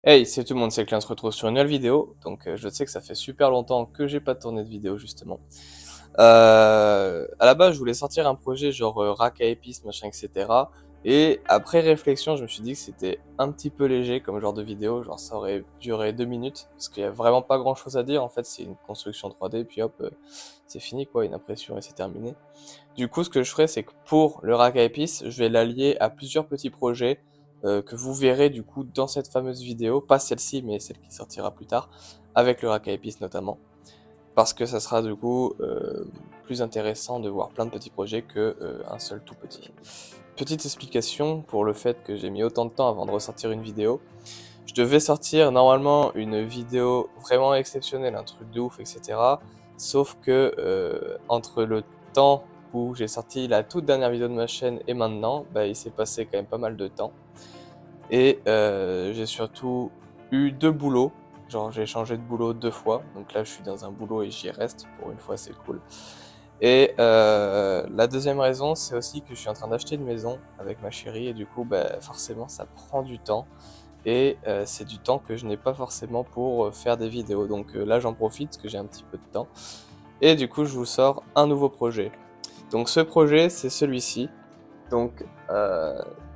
Hey, c'est tout le monde, c'est Clin, on se retrouve sur une nouvelle vidéo. Donc je sais que ça fait super longtemps que j'ai pas tourné de vidéo justement. À la base, je voulais sortir un projet genre rack à épices, machin, etc. Et après réflexion, je me suis dit que c'était un petit peu léger comme genre de vidéo, genre ça aurait duré 2 minutes, parce qu'il y a vraiment pas grand chose à dire. En fait, c'est une construction 3D, puis hop, c'est fini quoi, une impression et c'est terminé. Du coup, ce que je ferai, c'est que pour le rack à épices, je vais l'allier à plusieurs petits projets que vous verrez du coup dans cette fameuse vidéo, pas celle-ci, mais celle qui sortira plus tard, avec le rack à épices notamment, parce que ça sera du coup plus intéressant de voir plein de petits projets que un seul tout petit. Petite explication pour le fait que j'ai mis autant de temps avant de ressortir une vidéo. Je devais sortir normalement une vidéo vraiment exceptionnelle, un truc de ouf, etc. Sauf que entre le temps où j'ai sorti la toute dernière vidéo de ma chaîne et maintenant, bah, il s'est passé quand même pas mal de temps. Et j'ai surtout eu 2 boulots, genre j'ai changé de boulot 2 fois, donc là je suis dans un boulot et j'y reste, pour une fois c'est cool. Et la deuxième raison, c'est aussi que je suis en train d'acheter une maison avec ma chérie et du coup, bah, forcément ça prend du temps et c'est du temps que je n'ai pas forcément pour faire des vidéos. Donc là j'en profite parce que j'ai un petit peu de temps et du coup je vous sors un nouveau projet. Donc ce projet c'est celui-ci. Donc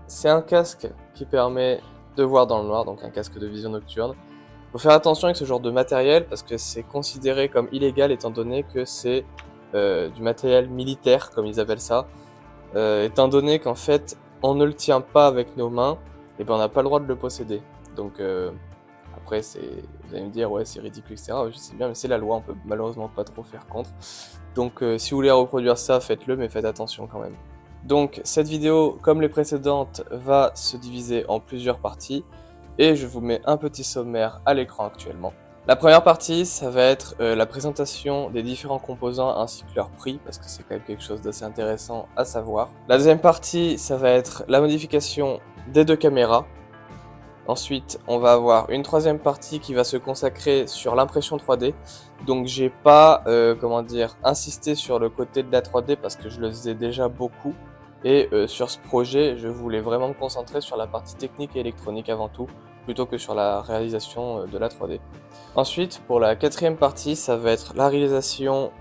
c'est un casque qui permet de voir dans le noir, donc un casque de vision nocturne. Faut faire attention avec ce genre de matériel parce que c'est considéré comme illégal étant donné que c'est du matériel militaire comme ils appellent ça. Étant donné qu'en fait on ne le tient pas avec nos mains, et ben on n'a pas le droit de le posséder. Donc après vous allez me dire ouais c'est ridicule etc. Je sais bien mais c'est la loi, on peut malheureusement pas trop faire contre. Donc si vous voulez reproduire ça faites-le mais faites attention quand même. Donc cette vidéo, comme les précédentes, va se diviser en plusieurs parties et je vous mets un petit sommaire à l'écran actuellement. La première partie, ça va être la présentation des différents composants ainsi que leur prix, parce que c'est quand même quelque chose d'assez intéressant à savoir. La deuxième partie, ça va être la modification des 2 caméras. Ensuite, on va avoir une troisième partie qui va se consacrer sur l'impression 3D. Donc j'ai pas, insisté sur le côté de la 3D parce que je le faisais déjà beaucoup. Et sur ce projet, je voulais vraiment me concentrer sur la partie technique et électronique avant tout, plutôt que sur la réalisation de la 3D. Ensuite, pour la quatrième partie, ça va être la réalisation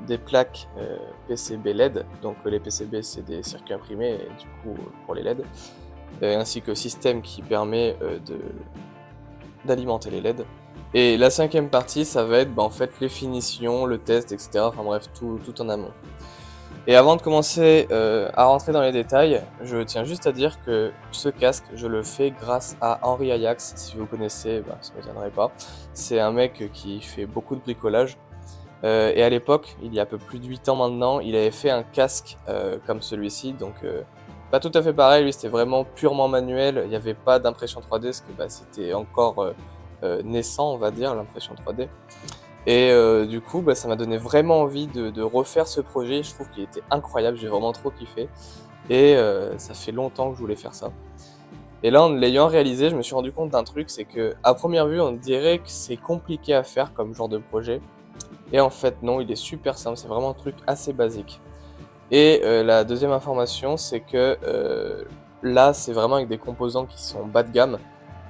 des plaques PCB LED. Donc les PCB, c'est des circuits imprimés, et du coup pour les LED. Ainsi que le système qui permet d'alimenter les LED. Et la cinquième partie, ça va être en fait les finitions, le test, etc. Enfin bref, tout en amont. Et avant de commencer à rentrer dans les détails, je tiens juste à dire que ce casque, je le fais grâce à Henri Ajax. Si vous connaissez, ça ne m'étonnerait pas. C'est un mec qui fait beaucoup de bricolage. Et à l'époque, il y a un peu plus de 8 ans maintenant, il avait fait un casque comme celui-ci. Donc pas tout à fait pareil, lui c'était vraiment purement manuel. Il n'y avait pas d'impression 3D parce que c'était encore naissant, on va dire, l'impression 3D. Et du coup, ça m'a donné vraiment envie de refaire ce projet. Je trouve qu'il était incroyable, j'ai vraiment trop kiffé. Et ça fait longtemps que je voulais faire ça. Et là, en l'ayant réalisé, je me suis rendu compte d'un truc, c'est que à première vue, on dirait que c'est compliqué à faire comme genre de projet. Et en fait, non, il est super simple, c'est vraiment un truc assez basique. Et la deuxième information, c'est que là, c'est vraiment avec des composants qui sont bas de gamme.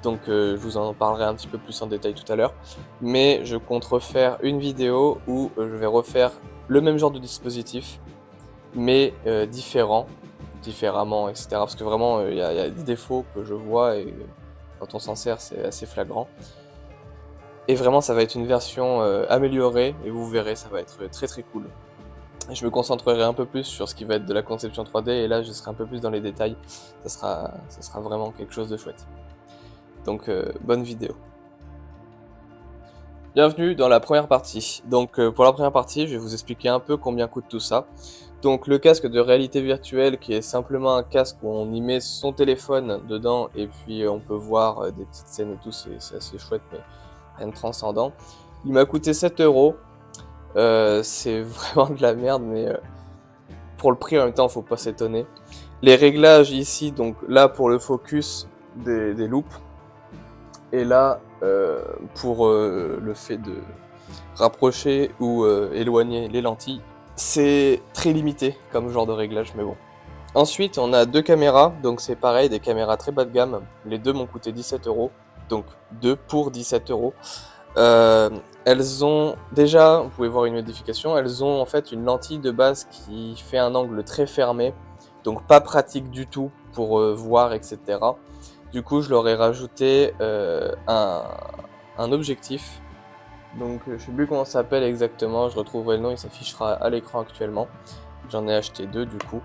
Donc je vous en parlerai un petit peu plus en détail tout à l'heure. Mais je compte refaire une vidéo où je vais refaire le même genre de dispositif, mais différemment, etc. Parce que vraiment, il y a des défauts que je vois et quand on s'en sert, c'est assez flagrant. Et vraiment, ça va être une version améliorée et vous verrez, ça va être très très cool. Je me concentrerai un peu plus sur ce qui va être de la conception 3D et là je serai un peu plus dans les détails. Ça sera vraiment quelque chose de chouette. Donc bonne vidéo. Bienvenue dans la première partie. Donc pour la première partie, je vais vous expliquer un peu combien coûte tout ça. Donc le casque de réalité virtuelle qui est simplement un casque où on y met son téléphone dedans et puis on peut voir des petites scènes et tout, c'est assez chouette mais rien de transcendant. Il m'a coûté 7 euros. C'est vraiment de la merde mais pour le prix en même temps faut pas s'étonner. Les réglages ici, donc là pour le focus des loupes et là pour le fait de rapprocher ou éloigner les lentilles. C'est très limité comme genre de réglage mais bon, Ensuite, on a deux caméras, donc c'est pareil, des caméras très bas de gamme. Les deux m'ont coûté 17 euros, donc deux pour 17 euros. Elles ont déjà, vous pouvez voir une modification, elles ont en fait une lentille de base qui fait un angle très fermé, donc pas pratique du tout pour voir, etc. Du coup, je leur ai rajouté un objectif. Donc, je sais plus comment ça s'appelle exactement, je retrouverai le nom, il s'affichera à l'écran actuellement. J'en ai acheté deux du coup.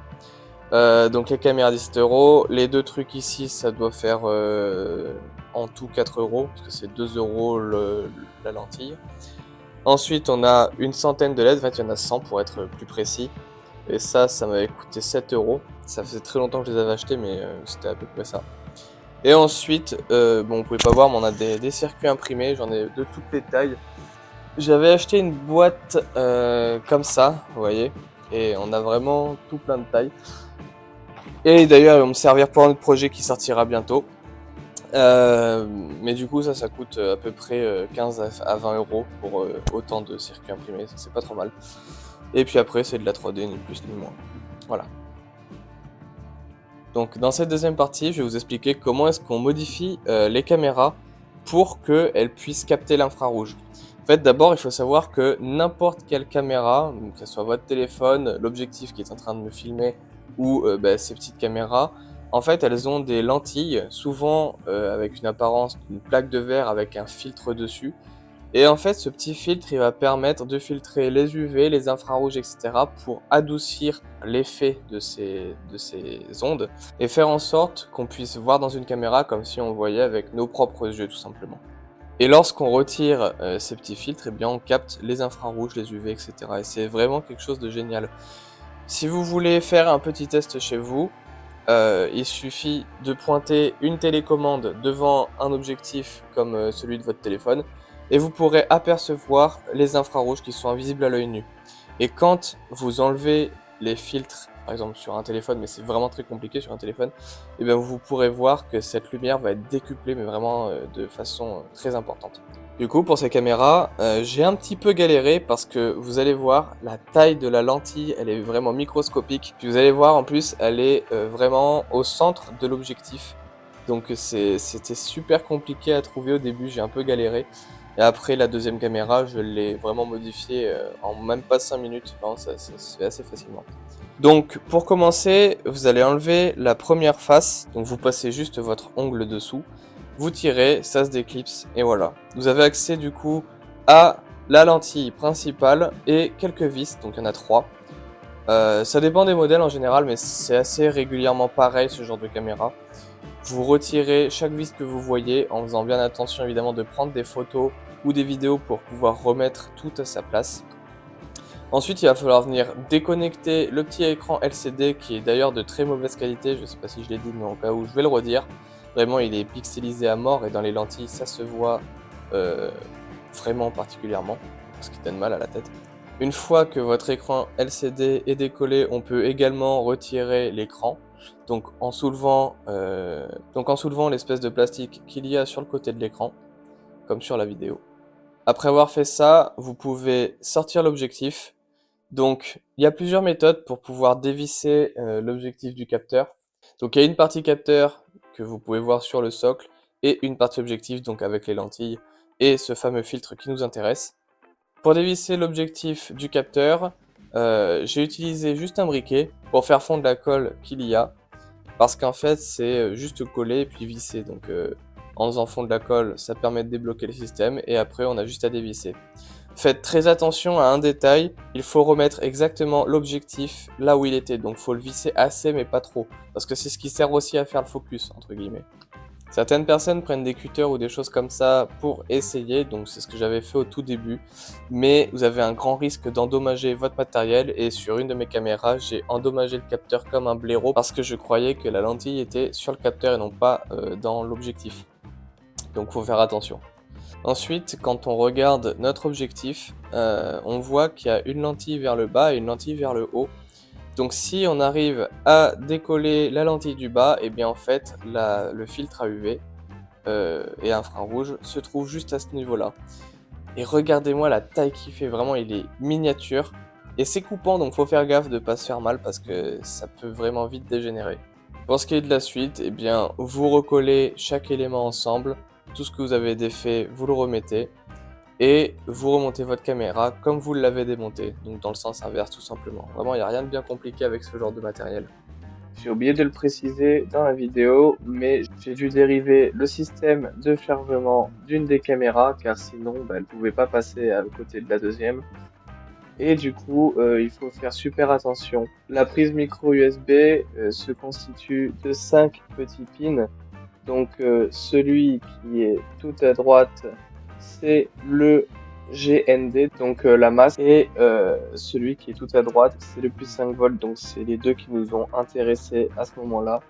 Donc les caméras 17 euros, les deux trucs ici ça doit faire en tout 4 euros, parce que c'est 2 euros la lentille. Ensuite on a une centaine de LED, en fait il y en a 100 pour être plus précis. Et ça m'avait coûté 7 euros. Ça faisait très longtemps que je les avais achetés, mais c'était à peu près ça. Et ensuite, bon vous pouvez pas voir, mais on a des circuits imprimés, j'en ai de toutes les tailles. J'avais acheté une boîte comme ça, vous voyez, et on a vraiment tout plein de tailles. Et d'ailleurs, ils vont me servir pour un autre projet qui sortira bientôt. Mais du coup, ça coûte à peu près 15 à 20 euros pour autant de circuits imprimés. C'est pas trop mal. Et puis après, c'est de la 3D, ni plus ni moins. Voilà. Donc, dans cette deuxième partie, je vais vous expliquer comment est-ce qu'on modifie les caméras pour qu'elles puissent capter l'infrarouge. En fait, d'abord, il faut savoir que n'importe quelle caméra, que ce soit votre téléphone, l'objectif qui est en train de me filmer, ou ces petites caméras, en fait elles ont des lentilles, souvent avec une apparence d'une plaque de verre avec un filtre dessus. Et en fait ce petit filtre il va permettre de filtrer les UV, les infrarouges, etc. pour adoucir l'effet de ces ondes et faire en sorte qu'on puisse voir dans une caméra comme si on voyait avec nos propres yeux tout simplement. Et lorsqu'on retire ces petits filtres, eh bien on capte les infrarouges, les UV, etc. Et c'est vraiment quelque chose de génial. Si vous voulez faire un petit test chez vous, il suffit de pointer une télécommande devant un objectif comme celui de votre téléphone et vous pourrez apercevoir les infrarouges qui sont invisibles à l'œil nu. Et quand vous enlevez les filtres, par exemple sur un téléphone, mais c'est vraiment très compliqué sur un téléphone, et bien vous pourrez voir que cette lumière va être décuplée, mais vraiment de façon très importante. Du coup, pour ces caméras, j'ai un petit peu galéré parce que vous allez voir, la taille de la lentille, elle est vraiment microscopique. Puis vous allez voir, en plus, elle est vraiment au centre de l'objectif. Donc c'était super compliqué à trouver au début, j'ai un peu galéré. Et après, la deuxième caméra, je l'ai vraiment modifiée en même pas 5 minutes. Enfin, ça se fait assez facilement. Donc, pour commencer, vous allez enlever la première face. Donc, vous passez juste votre ongle dessous. Vous tirez, ça se déclipse et voilà. Vous avez accès du coup à la lentille principale et quelques vis, donc il y en a 3. Ça dépend des modèles en général, mais c'est assez régulièrement pareil ce genre de caméra. Vous retirez chaque vis que vous voyez en faisant bien attention évidemment de prendre des photos ou des vidéos pour pouvoir remettre tout à sa place. Ensuite, il va falloir venir déconnecter le petit écran LCD qui est d'ailleurs de très mauvaise qualité, je ne sais pas si je l'ai dit, mais en cas où je vais le redire. Vraiment, il est pixelisé à mort et dans les lentilles, ça se voit vraiment particulièrement, ce qui donne mal à la tête. Une fois que votre écran LCD est décollé, on peut également retirer l'écran. Donc en soulevant l'espèce de plastique qu'il y a sur le côté de l'écran, comme sur la vidéo. Après avoir fait ça, vous pouvez sortir l'objectif. Donc il y a plusieurs méthodes pour pouvoir dévisser l'objectif du capteur. Donc il y a une partie capteur que vous pouvez voir sur le socle et une partie objectif, donc avec les lentilles et ce fameux filtre qui nous intéresse. Pour dévisser l'objectif du capteur, j'ai utilisé juste un briquet pour faire fondre la colle qu'il y a, parce qu'en fait c'est juste coller et puis visser. Donc en faisant fondre la colle, ça permet de débloquer le système et après on a juste à dévisser. Faites très attention à un détail, il faut remettre exactement l'objectif là où il était, donc il faut le visser assez mais pas trop, parce que c'est ce qui sert aussi à faire le focus, entre guillemets. Certaines personnes prennent des cutters ou des choses comme ça pour essayer, donc c'est ce que j'avais fait au tout début, mais vous avez un grand risque d'endommager votre matériel et sur une de mes caméras, j'ai endommagé le capteur comme un blaireau parce que je croyais que la lentille était sur le capteur et non pas dans l'objectif. Donc faut faire attention. Ensuite, quand on regarde notre objectif, on voit qu'il y a une lentille vers le bas et une lentille vers le haut. Donc si on arrive à décoller la lentille du bas, et bien en fait le filtre à UV et infrarouge se trouve juste à ce niveau-là. Et regardez-moi la taille qu'il fait, vraiment il est miniature. Et c'est coupant, donc faut faire gaffe de ne pas se faire mal parce que ça peut vraiment vite dégénérer. Pour ce qui est de la suite, eh bien, vous recollez chaque élément ensemble. Tout ce que vous avez défait, vous le remettez. Et vous remontez votre caméra comme vous l'avez démonté, donc dans le sens inverse tout simplement. Vraiment, il n'y a rien de bien compliqué avec ce genre de matériel. J'ai oublié de le préciser dans la vidéo, mais j'ai dû dériver le système de chargement d'une des caméras, car sinon elle ne pouvait pas passer à côté de la deuxième. Et du coup, il faut faire super attention. La prise micro USB se constitue de 5 petits pins. Donc celui qui est tout à droite, c'est le GND, donc la masse, et celui qui est tout à droite, c'est le plus 5 volts, donc c'est les deux qui nous ont intéressés à ce moment-là.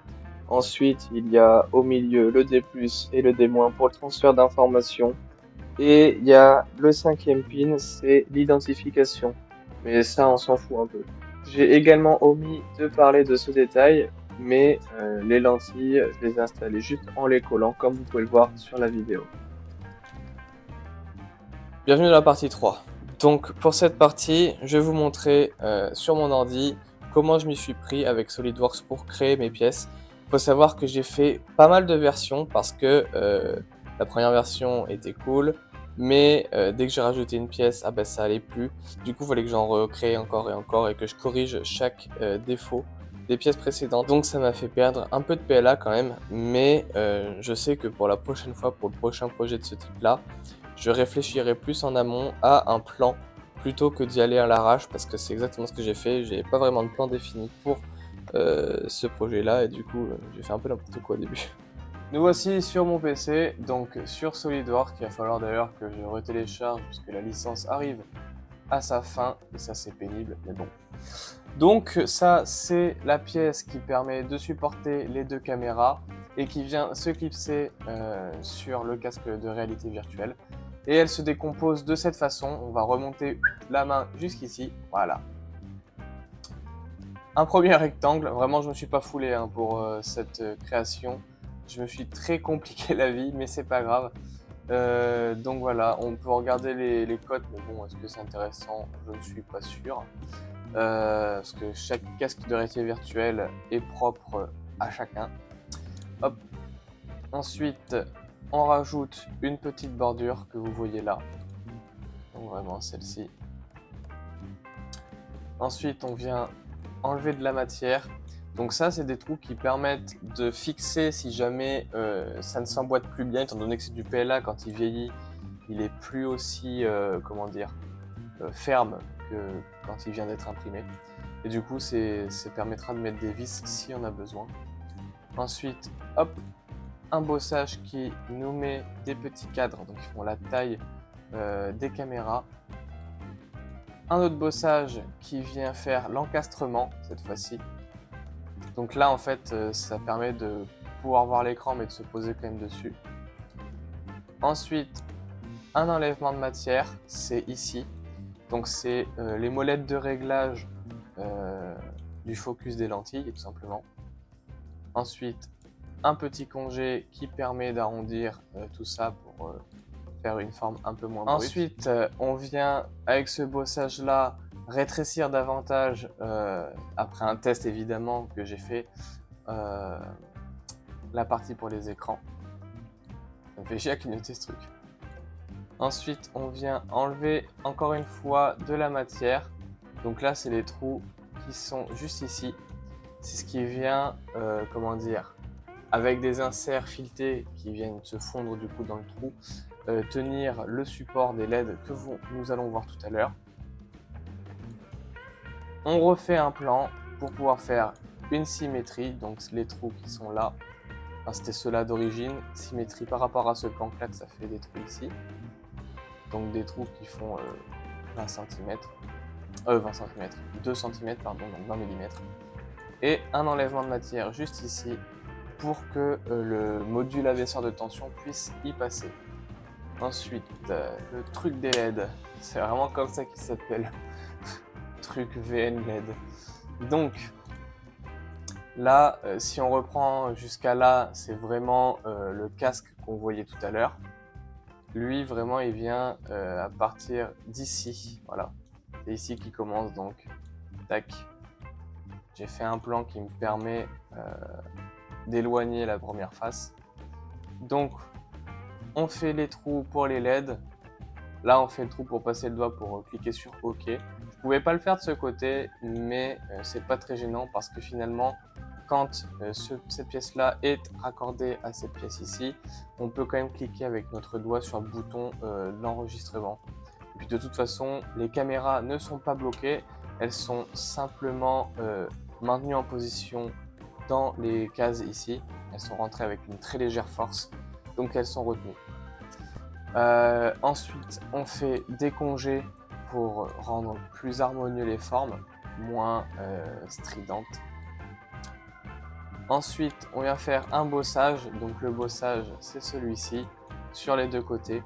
Ensuite, il y a au milieu le D+, et le D- pour le transfert d'informations. Et il y a le cinquième pin, c'est l'identification. Mais ça, on s'en fout un peu. J'ai également omis de parler de ce détail, mais les lentilles, je les ai installées juste en les collant, comme vous pouvez le voir sur la vidéo. Bienvenue dans la partie 3. Donc pour cette partie, je vais vous montrer sur mon ordi comment je m'y suis pris avec SolidWorks pour créer mes pièces. Il faut savoir que j'ai fait pas mal de versions parce que la première version était cool, mais dès que j'ai rajouté une pièce, ah ben, ça allait plus. Du coup, il fallait que j'en recrée encore et encore et que je corrige chaque défaut des pièces précédentes. Donc ça m'a fait perdre un peu de PLA quand même, mais je sais que pour la prochaine fois, pour le prochain projet de ce type-là, je réfléchirai plus en amont à un plan plutôt que d'y aller à l'arrache parce que c'est exactement ce que j'ai fait. J'ai pas vraiment de plan défini pour ce projet-là et du coup j'ai fait un peu n'importe quoi au début. Nous voici sur mon PC, donc sur SolidWorks. Il va falloir d'ailleurs que je retélécharge puisque la licence arrive à sa fin et ça c'est pénible mais bon. Donc ça c'est la pièce qui permet de supporter les deux caméras et qui vient se clipser sur le casque de réalité virtuelle. Et elle se décompose de cette façon. On va remonter la main jusqu'ici, voilà. Un premier rectangle, vraiment je me suis pas foulé hein, pour cette création. Je me suis très compliqué la vie, mais c'est pas grave. Donc voilà, on peut regarder les cotes, mais bon, est-ce que c'est intéressant? Je ne suis pas sûr. Parce que chaque casque de réalité virtuelle est propre à chacun. Hop. Ensuite, on rajoute une petite bordure que vous voyez là. Donc vraiment celle-ci. Ensuite, on vient enlever de la matière. Donc ça, c'est des trous qui permettent de fixer si jamais ça ne s'emboîte plus bien, étant donné que c'est du PLA, quand il vieillit, il est plus aussi, comment dire, ferme que quand il vient d'être imprimé. Et du coup, ça permettra de mettre des vis si on a besoin. Ensuite, hop, un bossage qui nous met des petits cadres, donc qui font la taille des caméras. Un autre bossage qui vient faire l'encastrement, cette fois-ci. Donc là, en fait, ça permet de pouvoir voir l'écran, mais de se poser quand même dessus. Ensuite, un enlèvement de matière, c'est ici. Donc c'est les molettes de réglage du focus des lentilles, tout simplement. Ensuite, un petit congé qui permet d'arrondir tout ça pour faire une forme un peu moins brute. Ensuite, on vient avec ce bossage là rétrécir davantage, après un test évidemment que j'ai fait, la partie pour les écrans. Ça me fait chier à clignoter ce truc. Ensuite, on vient enlever encore une fois de la matière. Donc là, c'est les trous qui sont juste ici. C'est ce qui vient, comment dire, avec des inserts filetés qui viennent se fondre du coup dans le trou, tenir le support des LED que nous allons voir tout à l'heure. On refait un plan pour pouvoir faire une symétrie, donc les trous qui sont là, enfin, c'était ceux-là d'origine, symétrie par rapport à ce plan là que ça fait des trous ici. Donc des trous qui font 20 cm, 2 cm pardon, donc 20 mm. Et un enlèvement de matière juste ici pour que le module abaisseur de tension puisse y passer. Ensuite, le truc des LED, c'est vraiment comme ça qu'il s'appelle, truc VN LED. Donc là, si on reprend jusqu'à là, c'est vraiment le casque qu'on voyait tout à l'heure. Lui, vraiment, il vient à partir d'ici, voilà. ici qui commence, donc tac, j'ai fait un plan qui me permet d'éloigner la première face. Donc on fait les trous pour les LED. Là on fait le trou pour passer le doigt pour cliquer sur OK. Je pouvais pas le faire de ce côté, mais c'est pas très gênant parce que finalement quand cette pièce là est raccordée à cette pièce ici, on peut quand même cliquer avec notre doigt sur le bouton l'enregistrement. Et puis de toute façon, les caméras ne sont pas bloquées, elles sont simplement maintenues en position dans les cases ici. Elles sont rentrées avec une très légère force, donc elles sont retenues. Ensuite, on fait des congés pour rendre plus harmonieux les formes, moins stridentes. Ensuite, on vient faire un bossage. Donc le bossage, c'est celui-ci, sur les deux côtés.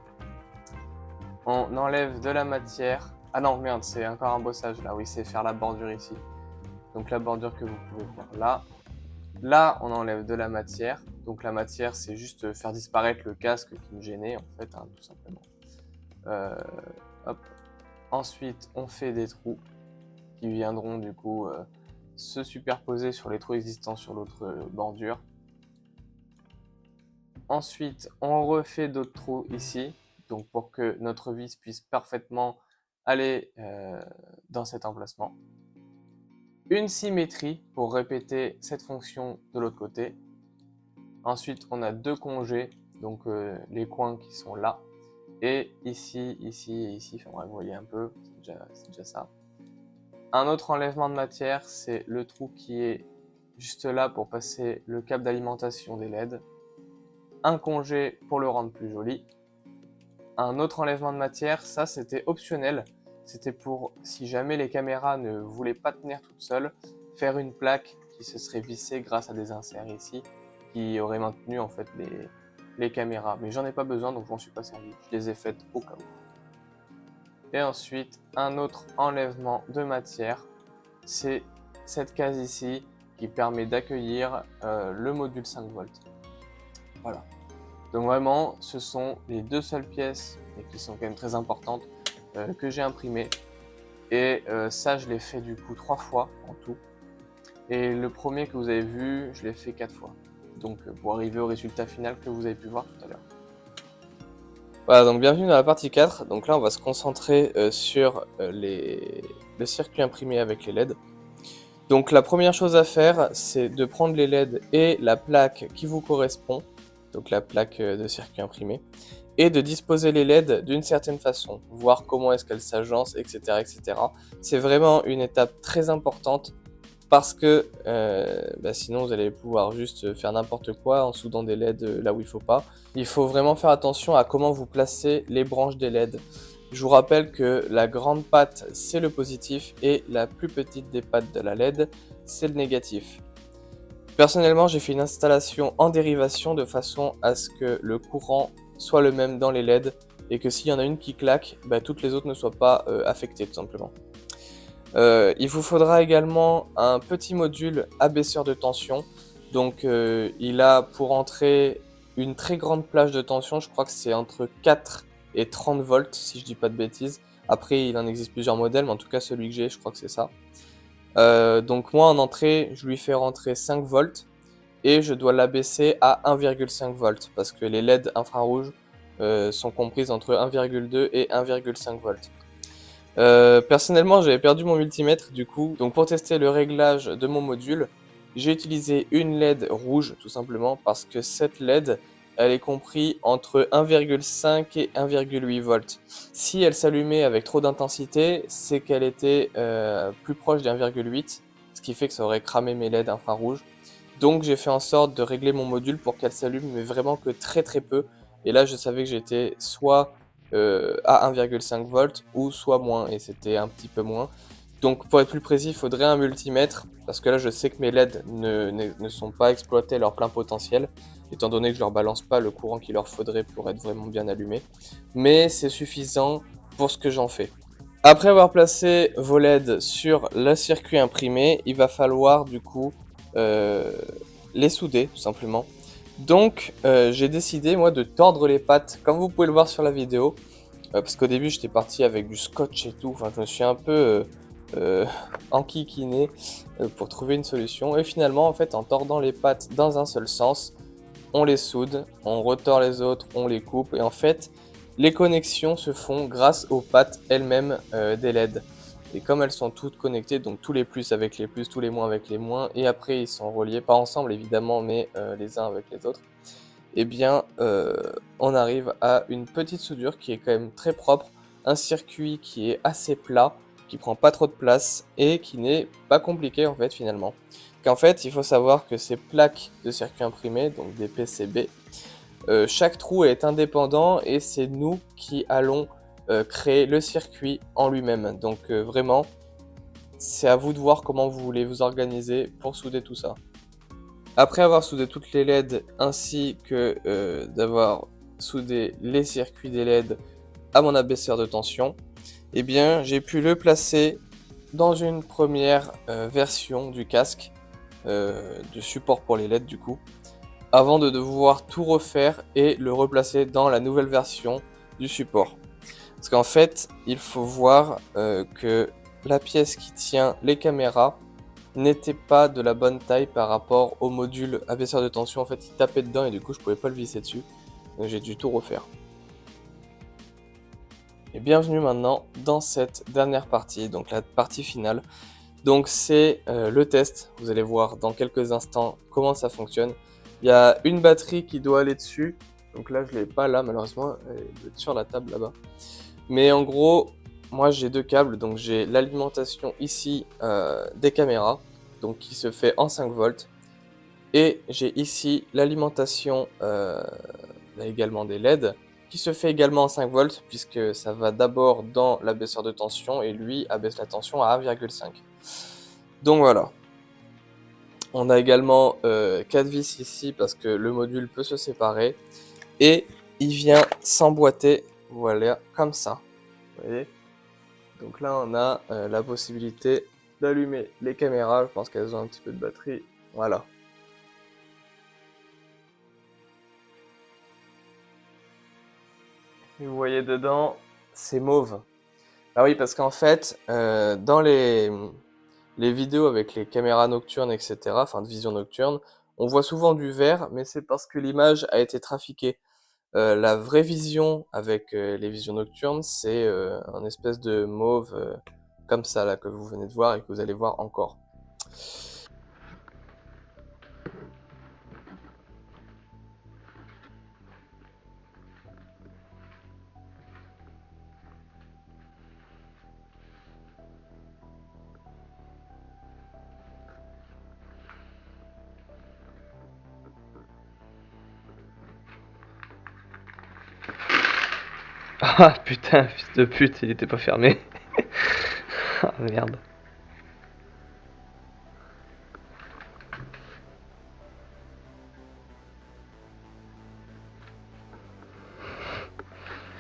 On enlève de la matière. Ah non, merde, c'est encore un bossage là. Oui, c'est faire la bordure ici. Donc la bordure que vous pouvez voir là. Là, on enlève de la matière. Donc la matière, c'est juste faire disparaître le casque qui me gênait, en fait, hein, tout simplement. Hop. Ensuite, on fait des trous qui viendront du coup se superposer sur les trous existants sur l'autre bordure. Ensuite, on refait d'autres trous ici, donc pour que notre vis puisse parfaitement aller dans cet emplacement. Une symétrie pour répéter cette fonction de l'autre côté. Ensuite, on a deux congés, donc les coins qui sont là. Et ici, ici et ici, enfin, vous voyez un peu, c'est déjà ça. Un autre enlèvement de matière, c'est le trou qui est juste là pour passer le câble d'alimentation des LED. Un congé pour le rendre plus joli. Un autre enlèvement de matière, ça c'était optionnel. C'était pour, si jamais les caméras ne voulaient pas tenir toutes seules, faire une plaque qui se serait vissée grâce à des inserts ici, qui aurait maintenu en fait les caméras. Mais j'en ai pas besoin, donc je m'en suis pas servi. Je les ai faites au cas où. Et ensuite, un autre enlèvement de matière, c'est cette case ici qui permet d'accueillir le module 5 volts. Voilà. Donc vraiment, ce sont les deux seules pièces, et qui sont quand même très importantes, que j'ai imprimées. Et ça, je l'ai fait du coup 3 fois en tout. Et le premier que vous avez vu, je l'ai fait 4 fois. Donc pour arriver au résultat final que vous avez pu voir tout à l'heure. Voilà, donc bienvenue dans la partie 4. Donc là, on va se concentrer sur le circuit imprimé avec les LED. Donc la première chose à faire, c'est de prendre les LED et la plaque qui vous correspond, donc la plaque de circuit imprimé, et de disposer les LED d'une certaine façon, voir comment est-ce qu'elles s'agencent, etc., etc. C'est vraiment une étape très importante parce que sinon vous allez pouvoir juste faire n'importe quoi en soudant des LED là où il faut pas. Il faut vraiment faire attention à comment vous placez les branches des LED. Je vous rappelle que la grande patte c'est le positif et la plus petite des pattes de la LED c'est le négatif. Personnellement, j'ai fait une installation en dérivation de façon à ce que le courant soit le même dans les LED et que s'il y en a une qui claque, toutes les autres ne soient pas affectées tout simplement. Il vous faudra également un petit module abaisseur de tension. Donc il a pour entrée une très grande plage de tension, je crois que c'est entre 4 et 30 volts si je dis pas de bêtises. Après il en existe plusieurs modèles, mais en tout cas celui que j'ai, je crois que c'est ça. Donc moi en entrée, je lui fais rentrer 5 volts et je dois l'abaisser à 1,5 volts parce que les LED infrarouges sont comprises entre 1,2 et 1,5 volts. Personnellement, j'avais perdu mon multimètre du coup, donc pour tester le réglage de mon module, j'ai utilisé une LED rouge tout simplement parce que cette LED, elle est comprise entre 1,5 et 1,8 volts. Si elle s'allumait avec trop d'intensité, c'est qu'elle était plus proche des 1,8, ce qui fait que ça aurait cramé mes LED infrarouges. Donc j'ai fait en sorte de régler mon module pour qu'elle s'allume, mais vraiment que très très peu. Et là, je savais que j'étais soit à 1,5 volts ou soit moins, et c'était un petit peu moins. Donc pour être plus précis, il faudrait un multimètre, parce que là je sais que mes LED ne sont pas exploités à leur plein potentiel, étant donné que je leur balance pas le courant qu'il leur faudrait pour être vraiment bien allumés. Mais c'est suffisant pour ce que j'en fais. Après avoir placé vos LED sur le circuit imprimé, il va falloir du coup les souder tout simplement. Donc j'ai décidé moi de tordre les pattes comme vous pouvez le voir sur la vidéo parce qu'au début j'étais parti avec du scotch et tout, enfin je me suis un peu enquiquiné pour trouver une solution. Et finalement en fait en tordant les pattes dans un seul sens, on les soude, on retord les autres, on les coupe et en fait les connexions se font grâce aux pattes elles-mêmes des LED. Et comme elles sont toutes connectées, donc tous les plus avec les plus, tous les moins avec les moins, et après ils sont reliés, pas ensemble évidemment, mais les uns avec les autres, eh bien on arrive à une petite soudure qui est quand même très propre, un circuit qui est assez plat, qui prend pas trop de place et qui n'est pas compliqué en fait finalement. Qu'en fait il faut savoir que ces plaques de circuit imprimé, donc des PCB, chaque trou est indépendant et c'est nous qui allons créer le circuit en lui-même. Donc vraiment, c'est à vous de voir comment vous voulez vous organiser pour souder tout ça. Après avoir soudé toutes les LED ainsi que d'avoir soudé les circuits des LED à mon abaisseur de tension, eh bien j'ai pu le placer dans une première version du casque, de support pour les LED du coup, avant de devoir tout refaire et le replacer dans la nouvelle version du support. Parce qu'en fait, il faut voir que la pièce qui tient les caméras n'était pas de la bonne taille par rapport au module abaisseur de tension. En fait, il tapait dedans et du coup, je pouvais pas le visser dessus. Donc j'ai dû tout refaire. Et bienvenue maintenant dans cette dernière partie, donc la partie finale. Donc c'est le test. Vous allez voir dans quelques instants comment ça fonctionne. Il y a une batterie qui doit aller dessus. Donc là, je l'ai pas là, malheureusement. Elle doit être sur la table là-bas. Mais en gros, moi j'ai deux câbles. Donc j'ai l'alimentation ici des caméras, donc qui se fait en 5 volts. Et j'ai ici l'alimentation également des LED, qui se fait également en 5 volts, puisque ça va d'abord dans l'abaisseur de tension, et lui abaisse la tension à 1,5. Donc voilà. On a également 4 vis ici parce que le module peut se séparer. Et il vient s'emboîter, voilà, comme ça. Vous voyez ? Donc là, on a la possibilité d'allumer les caméras. Je pense qu'elles ont un petit peu de batterie. Voilà. Et vous voyez dedans, c'est mauve. Ah oui, parce qu'en fait, dans les vidéos avec les caméras nocturnes, etc., enfin de vision nocturne, on voit souvent du vert, mais c'est parce que l'image a été trafiquée. La vraie vision avec les visions nocturnes, c'est un espèce de mauve comme ça là que vous venez de voir et que vous allez voir encore. Ah putain, fils de pute, il était pas fermé. Ah merde.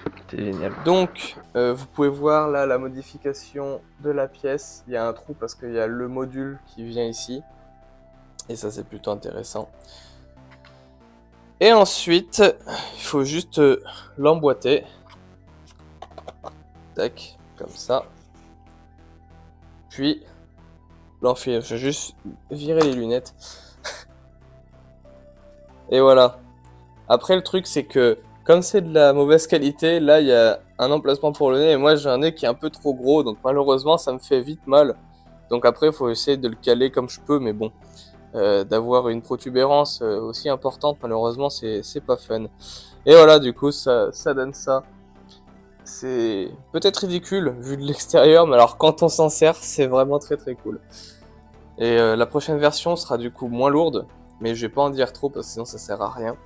C'était génial. Donc, vous pouvez voir là la modification de la pièce. Il y a un trou parce qu'il y a le module qui vient ici. Et ça, c'est plutôt intéressant. Et ensuite, il faut juste l'emboîter. Tac, comme ça. Puis, l'enfiler. Je vais juste virer les lunettes. Et voilà. Après, le truc, c'est que comme c'est de la mauvaise qualité, là, il y a un emplacement pour le nez. Et moi, j'ai un nez qui est un peu trop gros. Donc, malheureusement, ça me fait vite mal. Donc, après, il faut essayer de le caler comme je peux. Mais bon, d'avoir une protubérance aussi importante, malheureusement, c'est pas fun. Et voilà, du coup, ça donne ça. C'est peut-être ridicule vu de l'extérieur, mais alors quand on s'en sert, c'est vraiment très très cool. Et la prochaine version sera du coup moins lourde, mais je vais pas en dire trop parce que sinon ça sert à rien.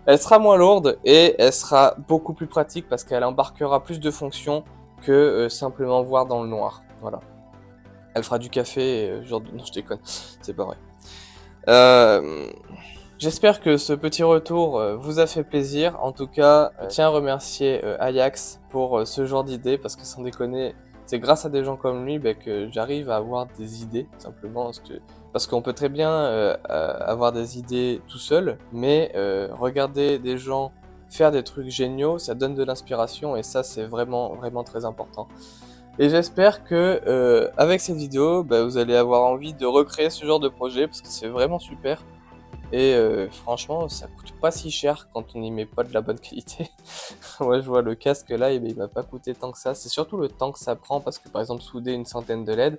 Elle sera moins lourde et elle sera beaucoup plus pratique parce qu'elle embarquera plus de fonctions que simplement voir dans le noir. Voilà. Elle fera du café, genre... Non, je déconne, c'est pas vrai. J'espère que ce petit retour vous a fait plaisir. En tout cas, je tiens à remercier Ajax pour ce genre d'idées, parce que sans déconner, c'est grâce à des gens comme lui que j'arrive à avoir des idées, simplement. Parce qu'on peut très bien avoir des idées tout seul, mais regarder des gens faire des trucs géniaux, ça donne de l'inspiration et ça c'est vraiment très important. Et j'espère que avec cette vidéo, bah, vous allez avoir envie de recréer ce genre de projet parce que c'est vraiment super. Et franchement, ça coûte pas si cher quand on n'y met pas de la bonne qualité. Moi, je vois le casque là, et ben, il m'a pas coûté tant que ça. C'est surtout le temps que ça prend parce que par exemple, souder une centaine de LED,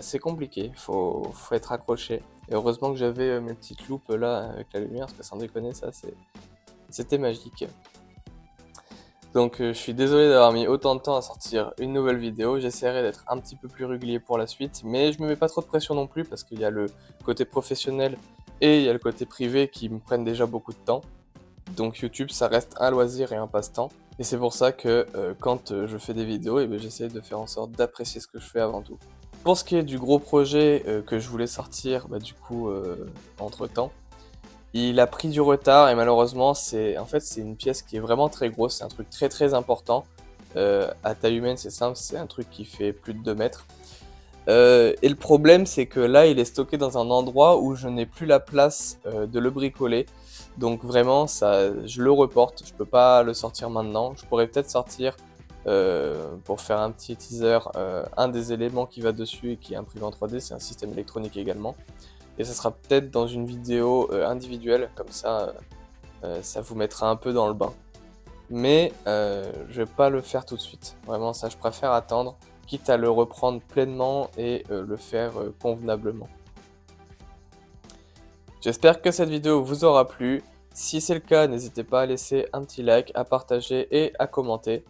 c'est compliqué. Faut être accroché. Et heureusement que j'avais mes petites loupes là avec la lumière parce que sans déconner, ça c'était magique. Donc je suis désolé d'avoir mis autant de temps à sortir une nouvelle vidéo, j'essaierai d'être un petit peu plus régulier pour la suite, mais je me mets pas trop de pression non plus parce qu'il y a le côté professionnel et il y a le côté privé qui me prennent déjà beaucoup de temps. Donc YouTube ça reste un loisir et un passe-temps. Et c'est pour ça que quand je fais des vidéos, eh ben, j'essaie de faire en sorte d'apprécier ce que je fais avant tout. Pour ce qui est du gros projet que je voulais sortir, bah, du coup entre temps, il a pris du retard et malheureusement, c'est une pièce qui est vraiment très grosse, c'est un truc très important. À taille humaine, c'est simple, c'est un truc qui fait plus de 2 mètres. Et le problème, c'est que là, il est stocké dans un endroit où je n'ai plus la place de le bricoler. Donc vraiment, ça, je le reporte, je peux pas le sortir maintenant. Je pourrais peut-être sortir, pour faire un petit teaser, un des éléments qui va dessus et qui est imprimé en 3D, c'est un système électronique également. Et ça sera peut-être dans une vidéo individuelle, comme ça vous mettra un peu dans le bain. Mais je vais pas le faire tout de suite. Vraiment, ça, je préfère attendre, quitte à le reprendre pleinement et le faire convenablement. J'espère que cette vidéo vous aura plu. Si c'est le cas, n'hésitez pas à laisser un petit like, à partager et à commenter.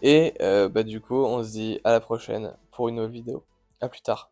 Et bah, du coup, on se dit à la prochaine pour une nouvelle vidéo. À plus tard.